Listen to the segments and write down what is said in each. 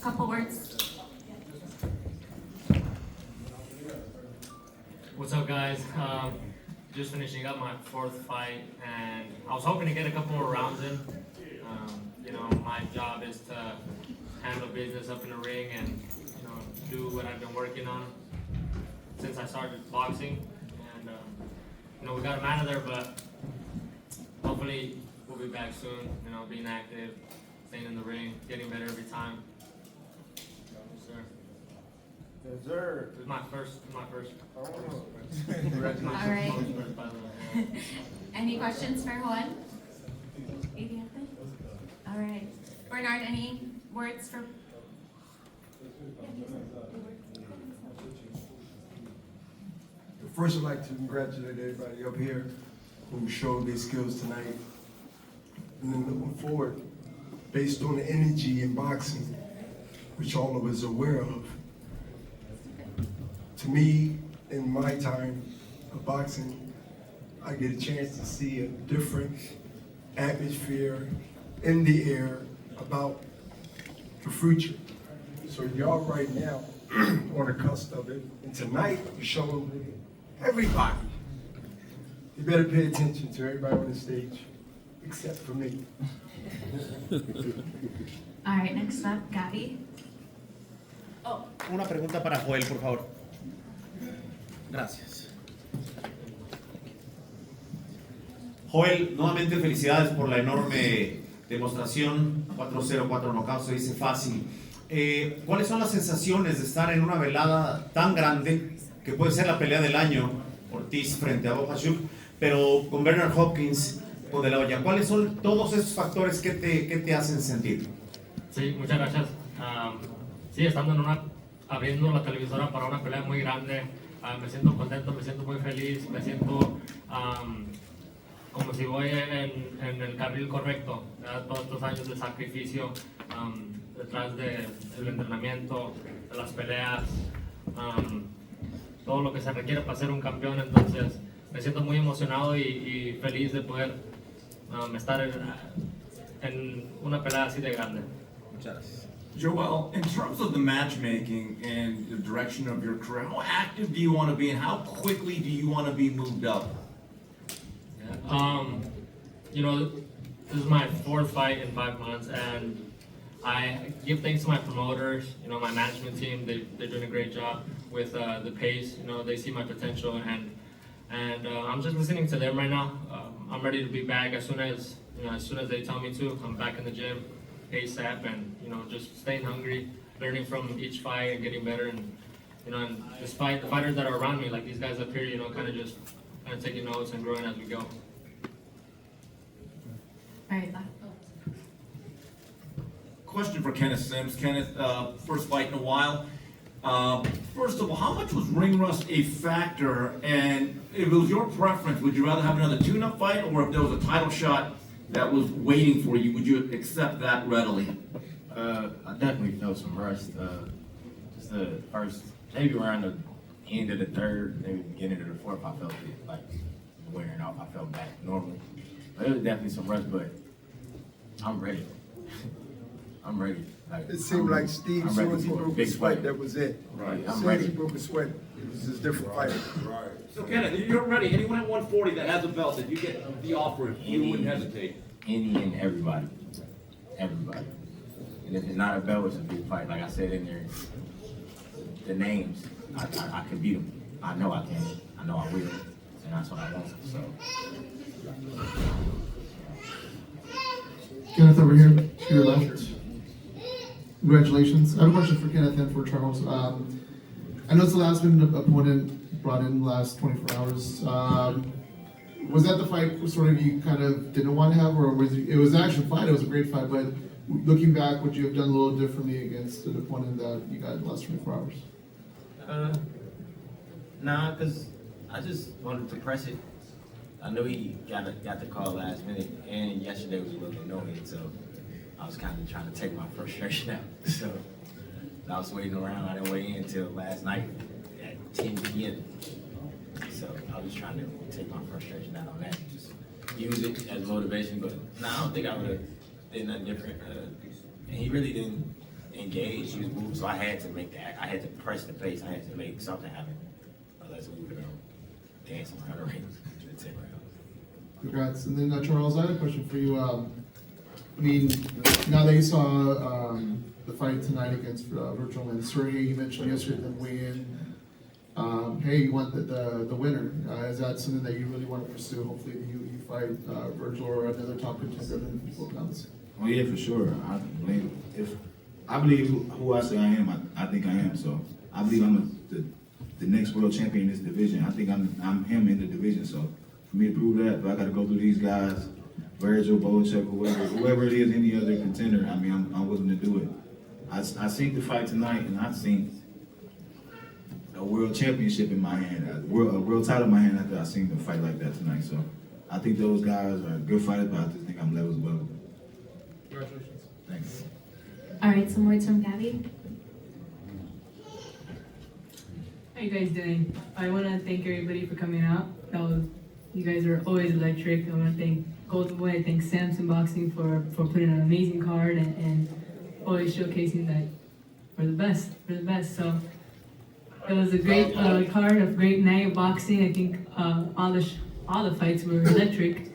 Couple words. What's up, guys? Just finishing up my fourth fight, and I was hoping to get a couple more rounds in. My job is to handle business up in the ring and do what I've been working on since I started boxing. And we got him out of there, but hopefully we'll be back soon. Being active, staying in the ring, getting better every time. Yes, sir. Yes, sir. This is my first. Oh. Congratulations. All right. By the way. Any questions for Juan? All right. Bernard, any words for? First, I'd like to congratulate everybody up here who showed their skills tonight. And then looking forward, based on the energy in boxing, which all of us are aware of. To me, in my time of boxing, I get a chance to see a different atmosphere in the air about the future. So y'all right now on the cusp of it, and tonight you're showing everybody. You better pay attention to everybody on the stage, except for me. All right. Next up, Gabby. Oh. Una pregunta para Joel, por favor. Gracias. Joel, nuevamente felicidades por la enorme demostración. 4-0, 4 knockouts, se dice fácil. ¿Cuáles son las sensaciones de estar en una velada tan grande, que puede ser la pelea del año, Ortiz frente a Bohachuk, pero con Bernard Hopkins o de la olla? ¿Cuáles son todos esos factores que te hacen sentir? Sí, muchas gracias. Sí, estando abriendo la televisora para una pelea muy grande, me siento contento, me siento muy feliz, me siento como si voy en el carril correcto. Todos estos años de sacrificio detrás del entrenamiento, de las peleas, todo lo que se requiere para ser un campeón. Entonces me siento muy emocionado y feliz de poder estar en una pelea así de grande. Muchas gracias. Joel, in terms of the matchmaking and the direction of your career, how active do you want to be and how quickly do you want to be moved up? This is my fourth fight in 5 months, and I give thanks to my promoters, my management team. They're doing a great job with the pace. They see my potential, and I'm just listening to them right now. I'm ready to be back as soon as they tell me to. I'm back in the gym ASAP, and just staying hungry, learning from each fight and getting better, and despite the fighters that are around me, like these guys up here, kind of taking notes and growing as we go. All right. Question for Kenneth Sims. Kenneth, first fight in a while. First of all, how much was ring rust a factor? And if it was your preference, would you rather have another tune-up fight, or if there was a title shot that was waiting for you, would you accept that readily? I definitely felt some rust. Just the first, maybe around the end of the third, maybe beginning of the fourth, I felt it like wearing off. I felt back normal. But it was definitely some rust, but I'm ready. I'm ready. It seemed like Steve, as soon as he broke a sweat, that was it. Right, As I'm soon as he ready. broke a sweat, it was just different fighter. So Kenneth, you're ready. Anyone at 140 that has a belt, if you get the offer, you wouldn't hesitate. Any and everybody. Everybody. And if it's not a belt, it's a big fight. Like I said in there, the names, I can beat them. I know I can. I know I will. And that's what I want. So. Kenneth, over here to your left. Congratulations. I have a question for Kenneth and for Charles. I know it's the last minute opponent brought in the last 24 hours. Was that the fight sort of you kind of didn't want to have, or was it was an action fight? It was a great fight, but looking back, would you have done a little differently against an opponent that you got in the last 24 hours? Nah, because I just wanted to press it. I know he got the call last minute, and yesterday was a little annoying, so I was kind of trying to take my frustration out. So I was waiting around. I didn't weigh in until last night at 10 p.m. So I was trying to take my frustration out on that, just use it as motivation. But no, I don't think I would have did nothing different. And he really didn't engaged. She was moving, so I had to make that. I had to press the pace. I had to make something happen. Otherwise, we would dance around the ring. Congrats. And then Charles, I had a question for you. I mean, now that you saw the fight tonight against Vergil and Serhii, you mentioned yesterday the weigh-in. Hey, you want the winner. Is that something that you really want to pursue? Hopefully you fight Vergil or another top contender in both rounds. Oh yeah, for sure. I believe who I say I am, I think I am. So I believe I'm the next world champion in this division. I think I'm him in the division. So for me to prove that, I got to go through these guys, Vergil, Bohachuk, whoever it is, any other contender. I mean, I'm willing to do it. I seen the fight tonight, and I seen a world championship in my hand, a world title in my hand after I seen them fight like that tonight. So I think those guys are good fighters, but I just think I'm levels above them. Congratulations. Thanks. All right, some words from Gabby. How you guys doing? I want to thank everybody for coming out. You guys are always electric. I want to thank Golden Boy. I thank Samson Boxing for putting on an amazing card and always showcasing that we're the best. We're the best. So it was a great card, a great night of boxing. I think all the fights were electric,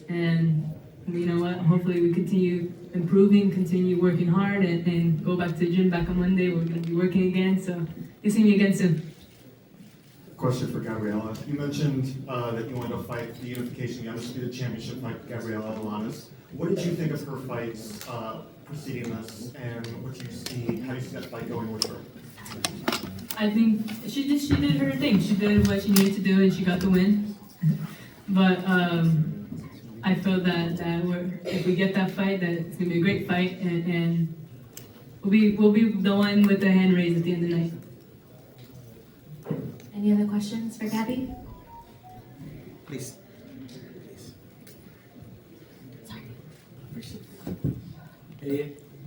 and you know what? Hopefully we continue improving, continue working hard, and go back to the gym back on Monday. We're going to be working again. So you'll see me again soon. Question for Gabriela. You mentioned that you wanted to fight the unification, the undisputed championship fight, Gabriela Delanes. What did you think of her fights preceding this, and what do you see? How do you see that fight going with her? I think she did her thing. She did what she needed to do, and she got the win. But I feel that if we get that fight, that it's gonna be a great fight, and we'll be the one with the hand raised at the end of the night. Any other questions for Gabby? Please.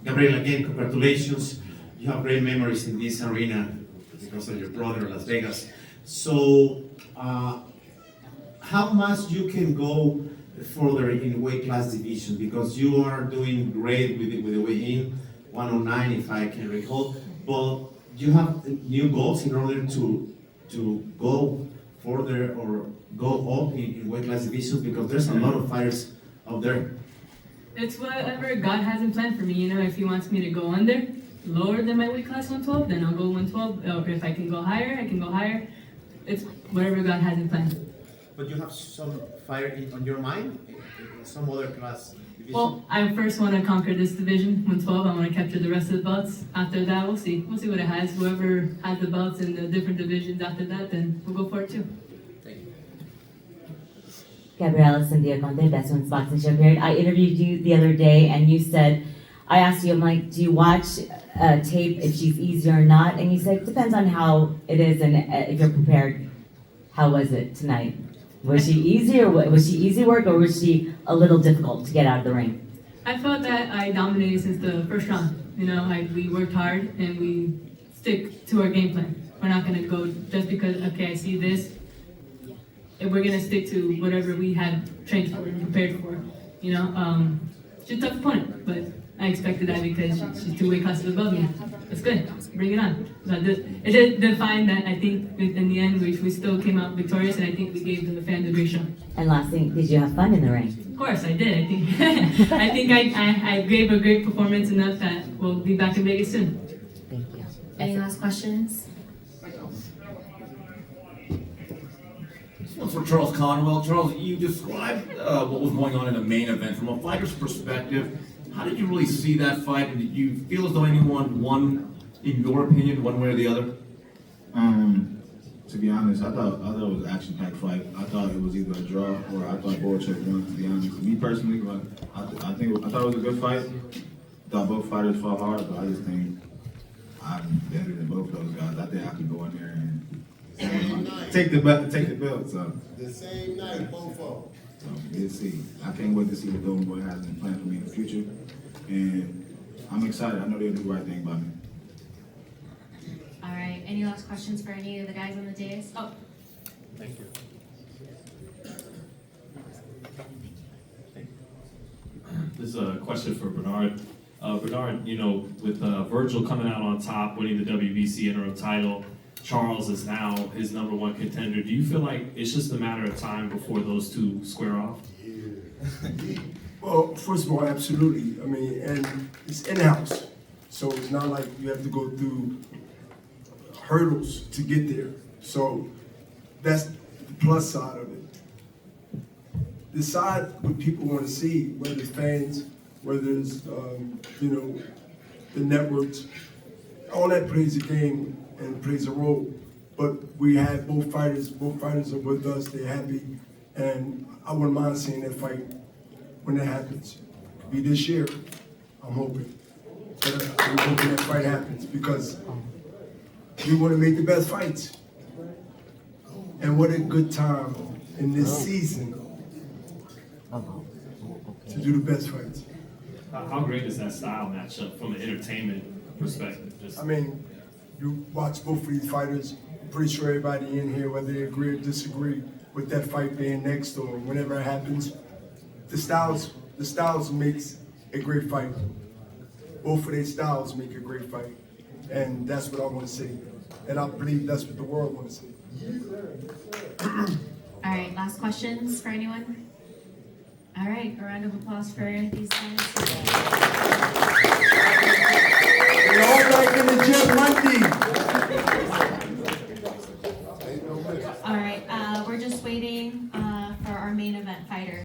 Gabriela, again, congratulations. You have great memories in this arena because of your brother, Las Vegas. So, how much you can go further in weight class division? Because you are doing great with the weigh-in, 109 if I can recall. But you have new goals in order to go further or go up in weight class division, because there's a lot of fighters up there. It's whatever God has in plan for me. You know, if He wants me to go under, lower than my weight class 112, then I'll go 112. Or if I can go higher, I can go higher. It's whatever God has in plan. But you have some fire on your mind in some other class division? Well, I first want to conquer this division, 112. I want to capture the rest of the belts. After that, we'll see. We'll see what it has. Whoever has the belts in the different divisions after that, then we'll go for it too. Gabriela, Cynthia Conte, Best Women's Boxing Show period. I interviewed you the other day, and you said, I asked you, I'm like, do you watch tape if she's easy or not? And you said, depends on how it is and if you're prepared. How was it tonight? Was she easy, or was she easy work, or was she a little difficult to get out of the ring? I felt that I dominated since the first round. You know, we worked hard and we stick to our game plan. We're not gonna go just because, okay, I see this. And we're gonna stick to whatever we had trained for and prepared for. You know, she's a tough opponent, but I expected that because she's 2 weight classes above me. That's good. Bring it on. It did define that. I think in the end we still came out victorious, and I think we gave the fans a great show. And last thing, did you have fun in the ring? Of course, I did. I think I gave a great performance enough that we'll be back in Vegas soon. Thank you. Any last questions? This one's for Charles Conwell. Charles, you described what was going on in the main event. From a fighter's perspective, how did you really see that fight? And did you feel as though anyone won, in your opinion, one way or the other? To be honest, I thought it was an action-packed fight. I thought it was either a draw or I thought Bohachuk won, to be honest. Me personally, but I thought it was a good fight. I thought both fighters fought hard, but I just think I'm better than both of those guys. I think I could go in there and take the belt. So the same night, both of them. So we'll see. I can't wait to see what Golden Boy has in plan for me in the future. And I'm excited. I know they'll do the right thing by me. All right. Any last questions for any of the guys on the dais? Oh, Thank you. This is a question for Bernard. Regarding, with Vergil coming out on top, winning the WBC interim title, Charles is now his #1 contender. Do you feel like it's just a matter of time before those two square off? Well, first of all, absolutely. I mean, and it's in-house, so it's not like you have to go through hurdles to get there. So that's the plus side of it. The side what people want to see, whether it's fans, whether it's the networks, all that plays a game and plays a role. But we have both fighters. Both fighters are with us. They're happy, and I wouldn't mind seeing that fight when that happens. Could be this year. I'm hoping. But I'm hoping that fight happens because we want to make the best fights. And what a good time in this season to do the best fights. How great is that style matchup from an entertainment perspective? I mean, you watch both of these fighters. I'm pretty sure everybody in here, whether they agree or disagree with that fight being next or whenever it happens, the styles makes a great fight. Both of their styles make a great fight. And that's what I want to see. And I believe that's what the world wants to see. All right, last questions for anyone? All right, a round of applause for these guys.